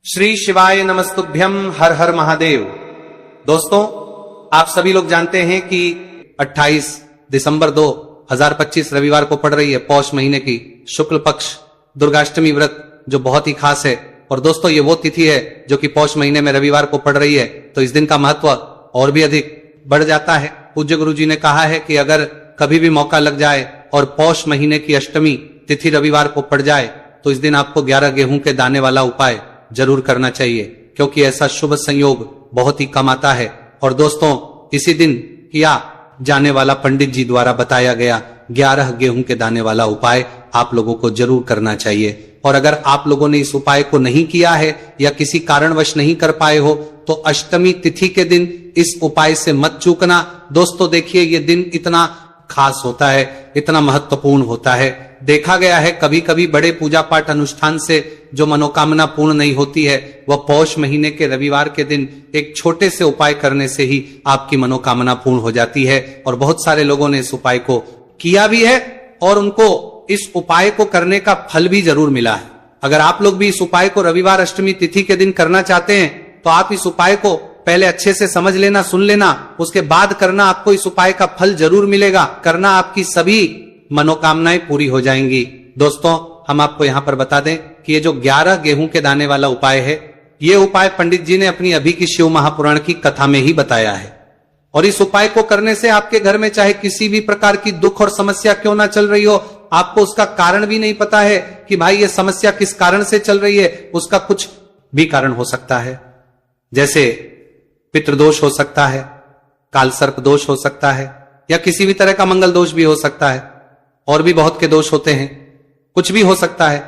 श्री शिवाय नमस्तुभ्यम, हर हर महादेव। दोस्तों, आप सभी लोग जानते हैं कि 28 दिसंबर 2025 रविवार को पड़ रही है पौष महीने की शुक्ल पक्ष दुर्गाष्टमी व्रत, जो बहुत ही खास है। और दोस्तों, ये वो तिथि है जो कि पौष महीने में रविवार को पड़ रही है, तो इस दिन का महत्व और भी अधिक बढ़ जाता है। पूज्य गुरु जी ने कहा है कि अगर कभी भी मौका लग जाए और पौष महीने की अष्टमी तिथि रविवार को पड़ जाए तो इस दिन आपको 11 गेहूं के दाने वाला उपाय जरूर करना चाहिए, क्योंकि ऐसा शुभ संयोग बहुत ही कम आता है। और दोस्तों, इसी दिन किया जाने वाला पंडित जी द्वारा बताया गया 11 गेहूं के दाने वाला उपाय आप लोगों को जरूर करना चाहिए। और अगर आप लोगों ने इस उपाय को नहीं किया है या किसी कारणवश नहीं कर पाए हो तो अष्टमी तिथि के दिन इस उपाय से मत चूकना। दोस्तों देखिए, ये दिन इतना खास होता है, इतना महत्वपूर्ण होता है। देखा गया है कभी कभी बड़े पूजा पाठ अनुष्ठान से जो मनोकामना पूर्ण नहीं होती है, वह पौष महीने के रविवार के दिन एक छोटे से उपाय करने से ही आपकी मनोकामना पूर्ण हो जाती है। और बहुत सारे लोगों ने इस उपाय को किया भी है और उनको इस उपाय को करने का फल भी जरूर मिला है। अगर आप लोग भी इस उपाय को रविवार अष्टमी तिथि के दिन करना चाहते हैं तो आप इस उपाय को पहले अच्छे से समझ लेना, सुन लेना, उसके बाद करना। आपको इस उपाय का फल जरूर मिलेगा। करना, आपकी सभी मनोकामनाएं पूरी हो जाएंगी। दोस्तों, हम आपको यहाँ पर बता दें कि ये जो 11 गेहूं के दाने वाला उपाय है, ये उपाय पंडित जी ने अपनी अभी की शिव महापुराण की कथा में ही बताया है। और इस उपाय को करने से आपके घर में चाहे किसी भी प्रकार की दुख और समस्या क्यों ना चल रही हो, आपको उसका कारण भी नहीं पता है कि भाई ये समस्या किस कारण से चल रही है, उसका कुछ भी कारण हो सकता है। जैसे पितृदोष हो सकता है, काल सर्प दोष हो सकता है, या किसी भी तरह का मंगल दोष भी हो सकता है, और भी बहुत के दोष होते हैं, कुछ भी हो सकता है।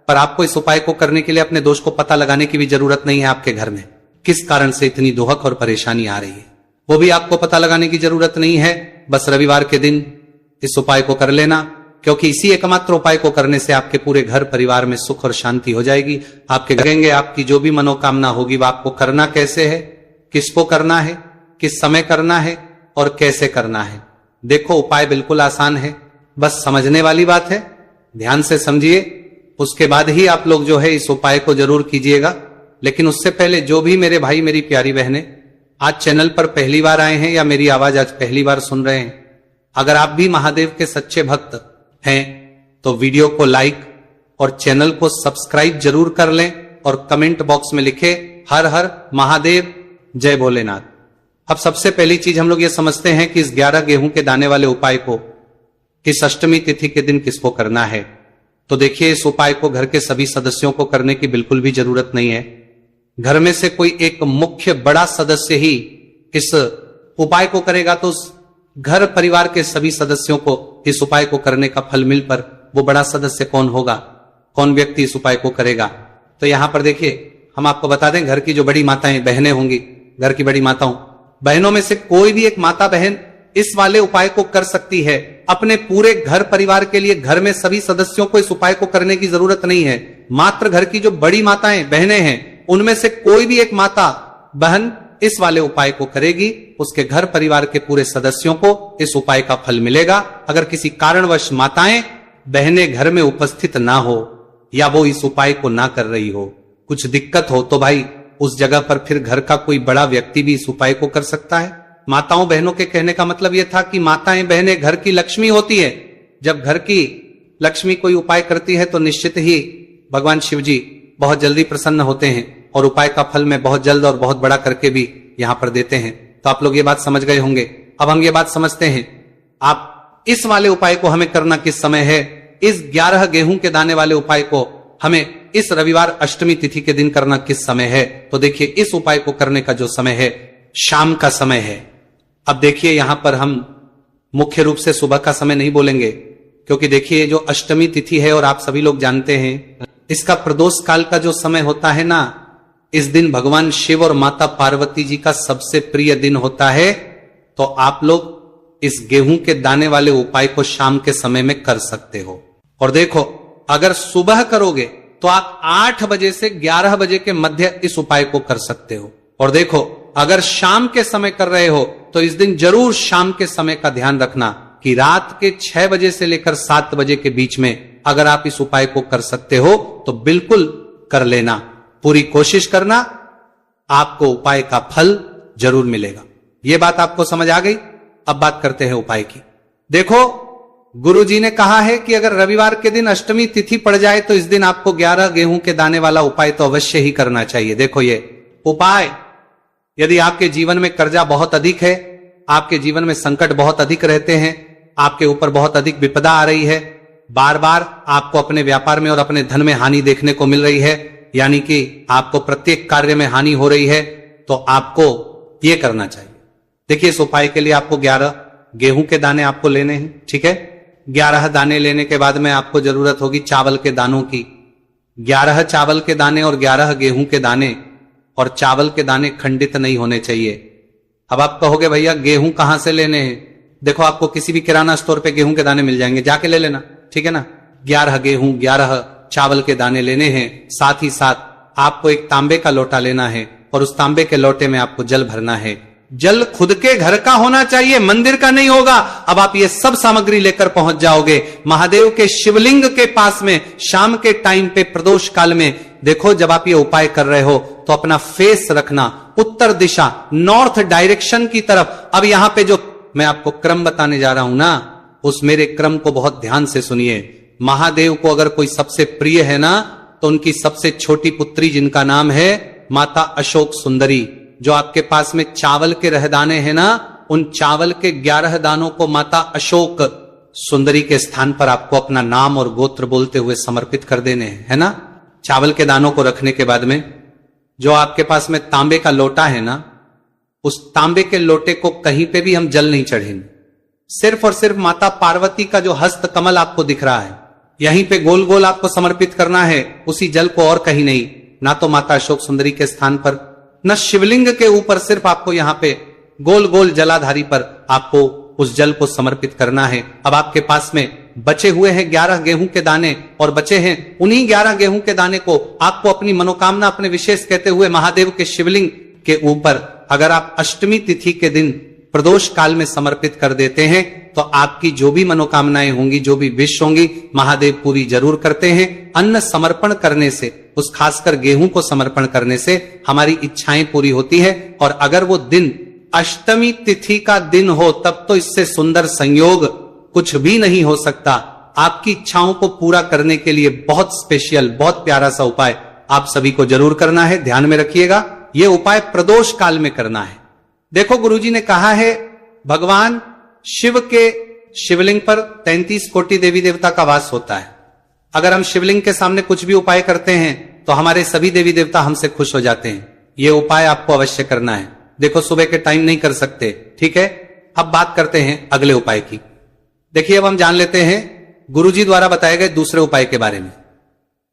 पर आपको इस उपाय को करने के लिए अपने दोष को पता लगाने की भी जरूरत नहीं है। आपके घर में किस कारण से इतनी दुहक और परेशानी आ रही है, वो भी आपको पता लगाने की जरूरत नहीं है। बस रविवार के दिन इस उपाय को कर लेना, क्योंकि इसी एकमात्र उपाय को करने से आपके पूरे घर परिवार में सुख और शांति हो जाएगी। आपके घरेंगे आपकी जो भी मनोकामना होगी, वह आपको करना कैसे है, किसको करना है, किस समय करना है और कैसे करना है। देखो, उपाय बिल्कुल आसान है, बस समझने वाली बात है। ध्यान से समझिए, उसके बाद ही आप लोग जो है इस उपाय को जरूर कीजिएगा। लेकिन उससे पहले जो भी मेरे भाई मेरी प्यारी बहनें आज चैनल पर पहली बार आए हैं या मेरी आवाज आज पहली बार सुन रहे हैं, अगर आप भी महादेव के सच्चे भक्त हैं तो वीडियो को लाइक और चैनल को सब्सक्राइब जरूर कर लें और कमेंट बॉक्स में लिखे हर हर महादेव, जय भोलेनाथ। अब सबसे पहली चीज हम लोग ये समझते हैं कि इस 11 गेहूं के दाने वाले उपाय को इस अष्टमी तिथि के दिन किसको करना है। तो देखिए, इस उपाय को घर के सभी सदस्यों को करने की बिल्कुल भी जरूरत नहीं है। घर में से कोई एक मुख्य बड़ा सदस्य ही इस उपाय को करेगा तो उस घर परिवार के सभी सदस्यों को इस उपाय को करने का फल मिल पर वो बड़ा सदस्य कौन होगा, कौन व्यक्ति इस उपाय को करेगा। तो यहां पर देखिए, हम आपको बता दें, घर की जो बड़ी माताएं बहनें होंगी, घर की बड़ी माताओं बहनों में से कोई भी एक माता बहन इस वाले उपाय को कर सकती है। अपने पूरे घर परिवार के लिए घर में सभी सदस्यों को इस उपाय को करने की जरूरत नहीं है। मात्र घर की जो बड़ी माताएं बहनें हैं, उनमें से कोई भी एक माता बहन इस वाले उपाय को करेगी, उसके घर परिवार के पूरे सदस्यों को इस उपाय का फल मिलेगा। अगर किसी कारणवश माताएं बहनें घर में उपस्थित ना हो या वो इस उपाय को ना कर रही हो, कुछ दिक्कत हो, तो भाई उस जगह पर फिर घर का कोई बड़ा व्यक्ति भी इस उपाय को कर सकता है। माताओं बहनों के कहने का मतलब यह था कि माताएं बहनें घर की लक्ष्मी होती है। जब घर की लक्ष्मी कोई उपाय करती है तो निश्चित ही भगवान शिव जी बहुत जल्दी प्रसन्न होते हैं और उपाय का फल में बहुत जल्द और बहुत बड़ा करके भी यहां पर देते हैं। तो आप लोग ये बात समझ गए होंगे। अब हम ये बात समझते हैं, आप इस वाले उपाय को हमें करना किस समय है। इस 11 गेहूं के दाने वाले उपाय को हमें इस रविवार अष्टमी तिथि के दिन करना किस समय है। तो देखिए, इस उपाय को करने का जो समय है, शाम का समय है। अब देखिए, यहां पर हम मुख्य रूप से सुबह का समय नहीं बोलेंगे, क्योंकि देखिए जो अष्टमी तिथि है और आप सभी लोग जानते हैं इसका प्रदोष काल का जो समय होता है ना, इस दिन भगवान शिव और माता पार्वती जी का सबसे प्रिय दिन होता है। तो आप लोग इस गेहूं के दाने वाले उपाय को शाम के समय में कर सकते हो। और देखो, अगर सुबह करोगे तो आप 8 बजे से 11 बजे के मध्य इस उपाय को कर सकते हो। और देखो, अगर शाम के समय कर रहे हो तो इस दिन जरूर शाम के समय का ध्यान रखना कि रात के 6 बजे से लेकर 7 बजे के बीच में अगर आप इस उपाय को कर सकते हो तो बिल्कुल कर लेना। पूरी कोशिश करना, आपको उपाय का फल जरूर मिलेगा। यह बात आपको समझ आ गई। अब बात करते हैं उपाय की। देखो, गुरुजी ने कहा है कि अगर रविवार के दिन अष्टमी तिथि पड़ जाए तो इस दिन आपको 11 गेहूं के दाने वाला उपाय तो अवश्य ही करना चाहिए। देखो, ये उपाय, यदि आपके जीवन में कर्जा बहुत अधिक है, आपके जीवन में संकट बहुत अधिक रहते हैं, आपके ऊपर बहुत अधिक विपदा आ रही है, बार बार आपको अपने व्यापार में और अपने धन में हानि देखने को मिल रही है, यानी कि आपको प्रत्येक कार्य में हानि हो रही है, तो आपको यह करना चाहिए। देखिए, इस उपाय के लिए आपको 11 गेहूं के दाने आपको लेने हैं। ठीक है, 11 दाने लेने के बाद में आपको जरूरत होगी चावल के दानों की। 11 चावल के दाने और 11 गेहूं के दाने, और चावल के दाने खंडित नहीं होने चाहिए। अब आप कहोगे भैया गेहूं कहां से लेने हैं? देखो, आपको किसी भी किराना स्टोर पे गेहूं के दाने मिल जाएंगे, जाके ले लेना। ठीक है ना। 11 गेहूं 11 चावल के दाने लेने हैं। साथ ही साथ आपको एक तांबे का लोटा लेना है और उस तांबे के लोटे में आपको जल भरना है। जल खुद के घर का होना चाहिए, मंदिर का नहीं होगा। अब आप ये सब सामग्री लेकर पहुंच जाओगे महादेव के शिवलिंग के पास में शाम के टाइम पे प्रदोष काल में। देखो, जब आप ये उपाय कर रहे हो तो अपना फेस रखना उत्तर दिशा, नॉर्थ डायरेक्शन की तरफ। अब यहां पे जो मैं आपको क्रम बताने जा रहा हूं ना, उस मेरे क्रम को बहुत ध्यान से सुनिए। महादेव को अगर कोई सबसे प्रिय है ना, तो उनकी सबसे छोटी पुत्री जिनका नाम है माता अशोक सुंदरी, जो आपके पास में चावल के रहदाने हैं ना, उन चावल के 11 दानों को माता अशोक सुंदरी के स्थान पर आपको अपना नाम और गोत्र बोलते हुए समर्पित कर देने हैं, है ना। चावल के दानों को रखने के बाद में जो आपके पास में तांबे का लोटा है ना, उस तांबे के लोटे को कहीं पे भी हम जल नहीं चढ़ेंगे। सिर्फ और सिर्फ माता पार्वती का जो हस्त कमल आपको दिख रहा है, यहीं पे गोल गोल आपको समर्पित करना है, उसी जल को, और कहीं नहीं। ना तो माता अशोक सुंदरी के स्थान पर, न शिवलिंग के ऊपर, सिर्फ आपको यहां पे गोल गोल जलाधारी पर आपको उस जल को समर्पित करना है। अब आपके पास में बचे हुए हैं 11 गेहूं के दाने, और बचे हैं उन्हीं 11 गेहूं के दाने को आपको अपनी मनोकामना, अपने विशेष कहते हुए महादेव के शिवलिंग के ऊपर अगर आप अष्टमी तिथि के दिन प्रदोष काल में समर्पित कर देते हैं, तो आपकी जो भी मनोकामनाएं होंगी, जो भी विश होंगी, महादेव पूरी जरूर करते हैं। अन्न समर्पण करने से, उस खासकर गेहूं को समर्पण करने से हमारी इच्छाएं पूरी होती है। और अगर वो दिन अष्टमी तिथि का दिन हो, तब तो इससे सुंदर संयोग कुछ भी नहीं हो सकता। आपकी इच्छाओं को पूरा करने के लिए बहुत स्पेशल, बहुत प्यारा सा उपाय आप सभी को जरूर करना है। ध्यान में रखिएगा, यह उपाय प्रदोष काल में करना है। देखो, गुरुजी ने कहा है भगवान शिव के शिवलिंग पर 33 कोटि देवी देवता का वास होता है। अगर हम शिवलिंग के सामने कुछ भी उपाय करते हैं तो हमारे सभी देवी देवता हमसे खुश हो जाते हैं। यह उपाय आपको अवश्य करना है। देखो, सुबह के टाइम नहीं कर सकते, ठीक है। अब बात करते हैं अगले उपाय की। देखिए, अब हम जान लेते हैं गुरुजी द्वारा बताए गए दूसरे उपाय के बारे में।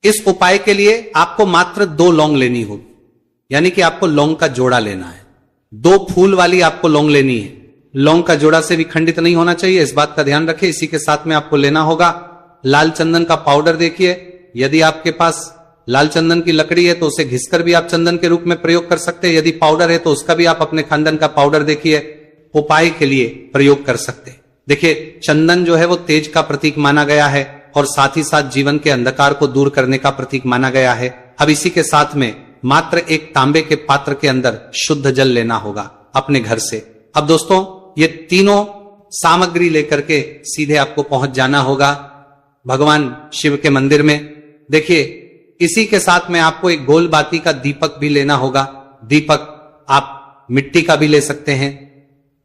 इस उपाय के लिए आपको मात्र 2 लौंग लेनी होगी, यानी कि आपको लौंग का जोड़ा लेना है। 2 फूल वाली आपको लौंग लेनी है। लौंग का जोड़ा से भी खंडित नहीं होना चाहिए, इस बात का ध्यान रखें। इसी के साथ में आपको लेना होगा लाल चंदन का पाउडर। देखिए, यदि आपके पास लाल चंदन की लकड़ी है तो उसे घिसकर भी आप चंदन के रूप में प्रयोग कर सकते हैं। यदि पाउडर है तो उसका भी आप अपने खानदान का पाउडर देखिए उपाय के लिए प्रयोग कर सकते हैं। देखिए, चंदन जो है वो तेज का प्रतीक माना गया है और साथ ही साथ जीवन के अंधकार को दूर करने का प्रतीक माना गया है। अब इसी के साथ में मात्र एक तांबे के पात्र के अंदर शुद्ध जल लेना होगा अपने घर से। अब दोस्तों, ये तीनों सामग्री लेकर के सीधे आपको पहुंच जाना होगा भगवान शिव के मंदिर में। देखिए, इसी के साथ में आपको एक गोल बाती का दीपक भी लेना होगा। दीपक आप मिट्टी का भी ले सकते हैं,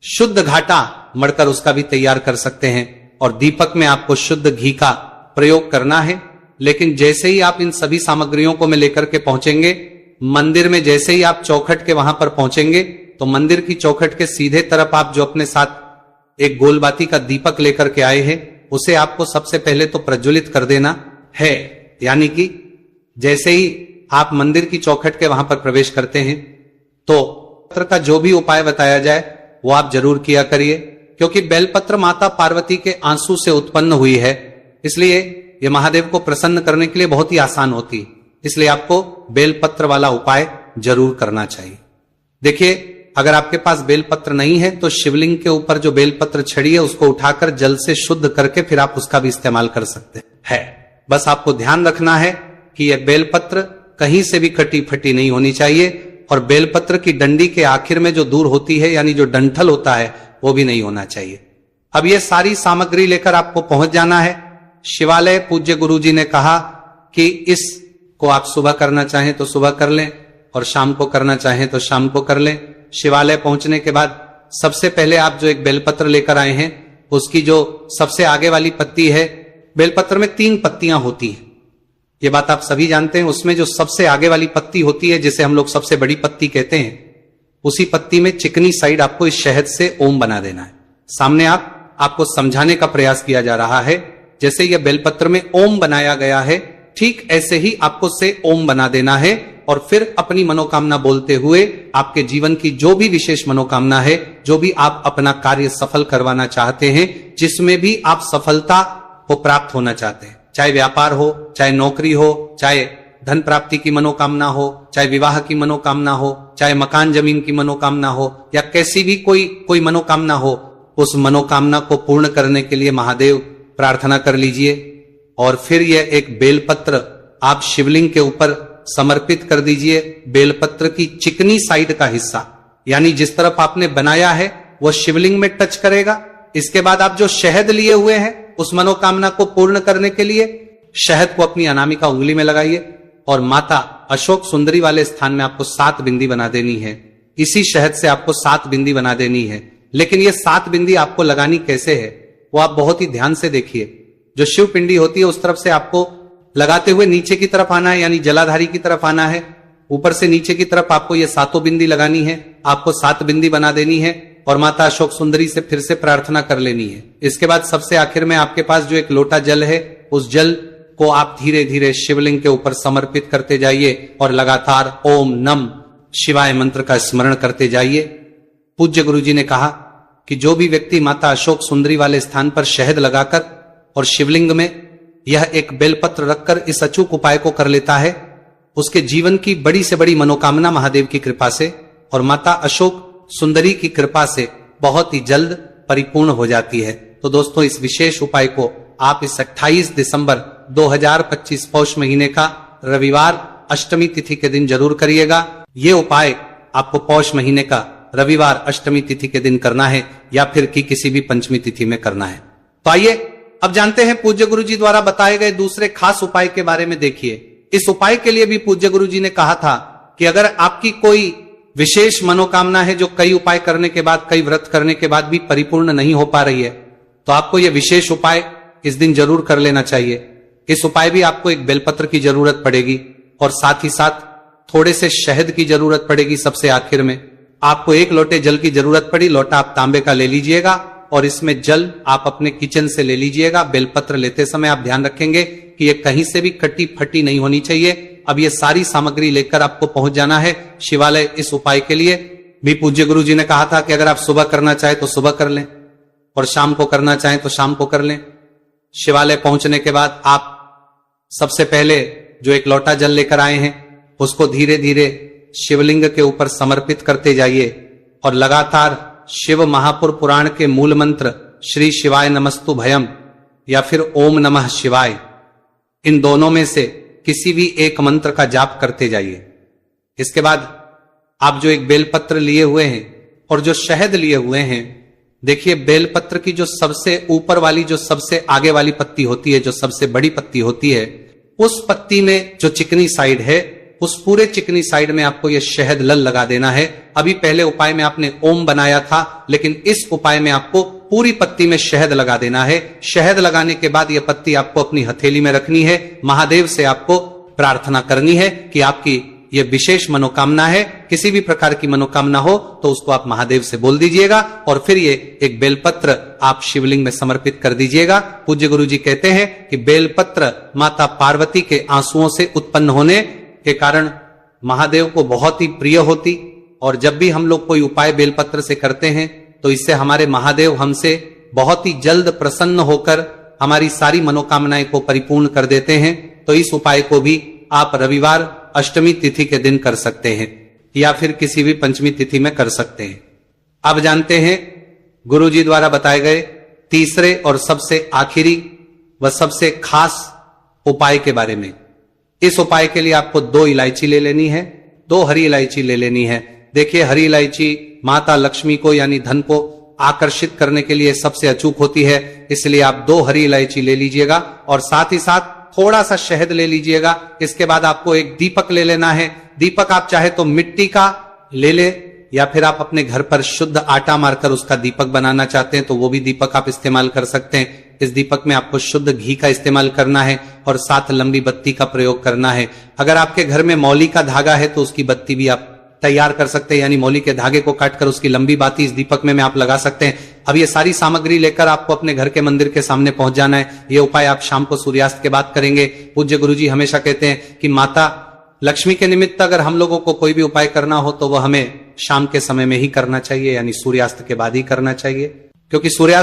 शुद्ध घाटा मड़कर उसका भी तैयार कर सकते हैं, और दीपक में आपको शुद्ध घी का प्रयोग करना है। लेकिन जैसे ही आप इन सभी सामग्रियों को में लेकर के पहुंचेंगे मंदिर में, जैसे ही आप चौखट के वहां पर पहुंचेंगे तो मंदिर की चौखट के सीधे तरफ आप जो अपने साथ एक गोलबाती का दीपक लेकर के आए हैं, उसे आपको सबसे पहले तो प्रज्वलित कर देना है। यानी कि जैसे ही आप मंदिर की चौखट के वहां पर प्रवेश करते हैं तो बेलपत्र का जो भी उपाय बताया जाए वो आप जरूर किया करिए, क्योंकि बेलपत्र माता पार्वती के आंसू से उत्पन्न हुई है, इसलिए यह महादेव को प्रसन्न करने के लिए बहुत ही आसान होती है। इसलिए आपको बेलपत्र वाला उपाय जरूर करना चाहिए। देखिए, अगर आपके पास बेलपत्र नहीं है तो शिवलिंग के ऊपर जो बेलपत्र छड़ी है उसको उठाकर जल से शुद्ध करके फिर आप उसका भी इस्तेमाल कर सकते हैं। बस आपको ध्यान रखना है कि यह बेलपत्र कहीं से भी कटी फटी नहीं होनी चाहिए और बेलपत्र की डंडी के आखिर में जो दूर होती है यानी जो डंठल होता है वो भी नहीं होना चाहिए। अब ये सारी सामग्री लेकर आपको पहुंच जाना है शिवालय। पूज्य गुरुजी ने कहा कि इसको आप सुबह करना चाहें तो सुबह कर लें और शाम को करना चाहें तो शाम को कर लें। शिवालय पहुंचने के बाद सबसे पहले आप जो एक बेलपत्र लेकर आए हैं उसकी जो सबसे आगे वाली पत्ती है, बेलपत्र में 3 पत्तियां होती हैं, ये बात आप सभी जानते हैं। उसमें जो सबसे आगे वाली पत्ती होती है जिसे हम लोग सबसे बड़ी पत्ती कहते हैं, उसी पत्ती में चिकनी साइड आपको इस शहद से ओम बना देना है। सामने आपको समझाने का प्रयास किया जा रहा है जैसे यह बेलपत्र में ओम बनाया गया है, ठीक ऐसे ही आपको से ओम बना देना है और फिर अपनी मनोकामना बोलते हुए आपके जीवन की जो भी विशेष मनोकामना है, जो भी आप अपना कार्य सफल करवाना चाहते हैं, जिसमें भी आप सफलता को प्राप्त होना चाहते हैं, चाहे व्यापार हो, चाहे नौकरी हो, चाहे धन प्राप्ति की मनोकामना हो, चाहे विवाह की मनोकामना हो, चाहे मकान जमीन की मनोकामना हो या कैसी भी कोई मनोकामना हो, उस मनोकामना को पूर्ण करने के लिए महादेव प्रार्थना कर लीजिए। और फिर यह एक बेलपत्र आप शिवलिंग के ऊपर समर्पित कर दीजिए। बेलपत्र की चिकनी साइड का हिस्सा यानी जिस तरफ आपने बनाया है वो शिवलिंग में टच करेगा। इसके बाद आप जो शहद लिए हुए हैं उस मनोकामना को पूर्ण करने के लिए शहद को अपनी अनामिका उंगली में लगाइए और माता अशोक सुंदरी वाले स्थान में आपको 7 बिंदी बना देनी है। इसी शहद से आपको 7 बिंदी बना देनी है। लेकिन ये 7 बिंदी आपको लगानी कैसे है वो आप बहुत ही ध्यान से देखिए। जो शिव पिंडी होती है उस तरफ से आपको लगाते हुए नीचे की तरफ आना है यानी जलाधारी की तरफ आना है। ऊपर से नीचे की तरफ आपको ये 7 बिंदी लगानी है। आपको 7 बिंदी बना देनी है और माता अशोक सुंदरी से फिर से प्रार्थना कर लेनी है। इसके बाद सबसे आखिर में आपके पास जो एक लोटा जल है उस जल को आप धीरे धीरे शिवलिंग के ऊपर समर्पित करते जाइए और लगातार ओम नम शिवाय मंत्र का स्मरण करते जाइए। पूज्य गुरुजी ने कहा कि जो भी व्यक्ति माता अशोक सुंदरी वाले स्थान पर शहद लगाकर और शिवलिंग में यह एक बेलपत्र रखकर इस अचूक उपाय को कर लेता है, उसके जीवन की बड़ी से बड़ी मनोकामना महादेव की कृपा से और माता अशोक सुंदरी की कृपा से बहुत ही जल्द परिपूर्ण हो जाती है। तो दोस्तों, इस विशेष उपाय को आप इस 28 दिसंबर 2025 पौष महीने का रविवार अष्टमी तिथि के दिन जरूर करिएगा। ये उपाय आपको पौष महीने का रविवार अष्टमी तिथि के दिन करना है या फिर किसी भी पंचमी तिथि में करना है। तो आइए अब जानते हैं पूज्य गुरुजी द्वारा बताए गए दूसरे खास उपाय के बारे में। देखिए, इस उपाय के लिए भी पूज्य गुरुजी ने कहा था कि अगर आपकी कोई विशेष मनोकामना है जो कई उपाय करने के बाद, कई व्रत करने के बाद भी परिपूर्ण नहीं हो पा रही है, तो आपको यह विशेष उपाय इस दिन जरूर कर लेना चाहिए। इस उपाय भी आपको एक बेलपत्र की जरूरत पड़ेगी और साथ ही साथ थोड़े से शहद की जरूरत पड़ेगी। सबसे आखिर में आपको 1 लोटे जल की जरूरत पड़ी। लोटा आप तांबे का ले लीजिएगा और इसमें जल आप अपने किचन से ले लीजिएगा। बेलपत्र लेते समय आप ध्यान रखेंगे कि ये कहीं से भी कटी फटी नहीं होनी चाहिए। अब ये सारी सामग्री लेकर आपको पहुंच जाना है शिवालय। इस उपाय के लिए भी पूज्य गुरु जी ने कहा था कि अगर आप सुबह करना चाहे तो सुबह कर लें और शाम को करना चाहें तो शाम को कर लें। शिवालय पहुंचने के बाद आप सबसे पहले जो एक लोटा जल लेकर आए हैं उसको धीरे धीरे शिवलिंग के ऊपर समर्पित करते जाइए और लगातार शिव महापुर पुराण के मूल मंत्र श्री शिवाय नमस्तु भयम या फिर ओम नमः शिवाय, इन दोनों में से किसी भी एक मंत्र का जाप करते जाइए। इसके बाद आप जो एक बेलपत्र लिए हुए हैं और जो शहद लिए हुए हैं, देखिए बेलपत्र की जो सबसे ऊपर वाली, जो सबसे आगे वाली पत्ती होती है, जो सबसे बड़ी पत्ती होती है, उस पत्ती में जो चिकनी साइड है, उस पूरे चिकनी साइड में आपको यह शहद लल लगा देना है। अभी पहले उपाय में आपने ओम बनाया था, लेकिन इस उपाय में आपको पूरी पत्ती में शहद लगा देना है। शहद लगाने के बाद यह पत्ती आपको अपनी हथेली में रखनी है। महादेव से आपको प्रार्थना करनी है कि आपकी यह विशेष मनोकामना है, किसी भी प्रकार की मनोकामना हो तो उसको आप महादेव से बोल दीजिएगा और फिर ये एक बेलपत्र आप शिवलिंग में समर्पित कर दीजिएगा। पूज्य गुरु जी कहते हैं कि बेलपत्र माता पार्वती के आंसुओं से उत्पन्न होने के कारण महादेव को बहुत ही प्रिय होती, और जब भी हम लोग कोई उपाय बेलपत्र से करते हैं तो इससे हमारे महादेव हमसे बहुत ही जल्द प्रसन्न होकर हमारी सारी मनोकामनाएं को परिपूर्ण कर देते हैं। तो इस उपाय को भी आप रविवार अष्टमी तिथि के दिन कर सकते हैं या फिर किसी भी पंचमी तिथि में कर सकते हैं। अब जानते हैं गुरु जी द्वारा बताए गए तीसरे और सबसे आखिरी व सबसे खास उपाय के बारे में। इस उपाय के लिए आपको 2 इलायची ले लेनी है, 2 हरी इलायची ले लेनी है। देखिए, हरी इलायची माता लक्ष्मी को यानी धन को आकर्षित करने के लिए सबसे अचूक होती है, इसलिए आप 2 हरी इलायची ले लीजिएगा और साथ ही साथ थोड़ा सा शहद ले लीजिएगा। इसके बाद आपको एक दीपक ले लेना है। दीपक आप चाहे तो मिट्टी का ले ले या फिर आप अपने घर पर शुद्ध आटा मारकर उसका दीपक बनाना चाहते हैं तो वो भी दीपक आप इस्तेमाल कर सकते हैं। इस दीपक में आपको शुद्ध घी का इस्तेमाल करना है और साथ लंबी बत्ती का प्रयोग करना है। अगर आपके घर में मौली का धागा है तो उसकी बत्ती भी आप तैयार कर सकते हैं, यानी मौली के धागे को काटकर उसकी लंबी बाती इस दीपक में आप लगा सकते हैं। अब ये सारी सामग्री लेकर आपको अपने घर के मंदिर के सामने पहुंच जाना है। ये उपाय आप शाम को सूर्यास्त के बाद करेंगे। पूज्य गुरुजी हमेशा कहते हैं कि माता लक्ष्मी के निमित्त अगर हम लोगों को कोई भी उपाय करना हो तो वह हमें शाम के समय में ही करना चाहिए, यानी सूर्यास्त के बाद ही करना चाहिए, क्योंकि सूर्यास्त